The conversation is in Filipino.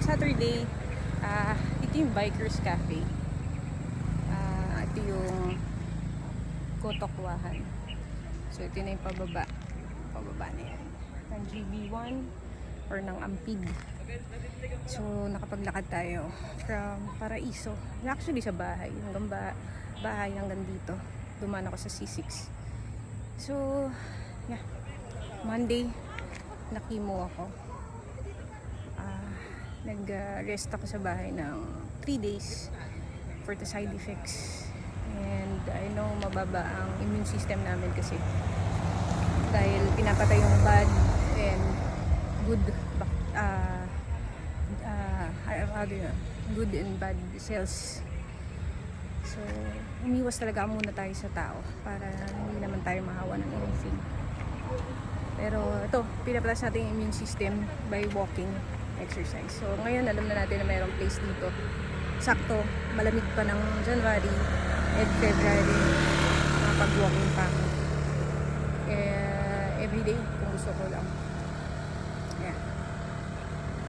Saturday, ito yung Bikers Cafe. Ito yung Kotokwahan. So ito na yung pababa na yan ng GB1 or ng Ampig. So nakapaglakad tayo from Paraiso, actually sa bahay hanggang dito. Dumaan ako sa C6. So yeah, Monday nakimo ako. Nag-rest ako sa bahay ng 3 days for the side effects. And I know mababa ang immune system namin kasi dahil pinapatay yung bad and good good and bad cells. So umiwas talaga muna tayo sa tao para hindi naman tayo mahawa ng anything. Pero ito, pinapalas natin yung immune system by walking, exercise. So ngayon alam na natin na mayroong place dito. Sakto, malamig pa ng January and February, makapag-walking pa. Everyday kung gusto ko lang. Yeah.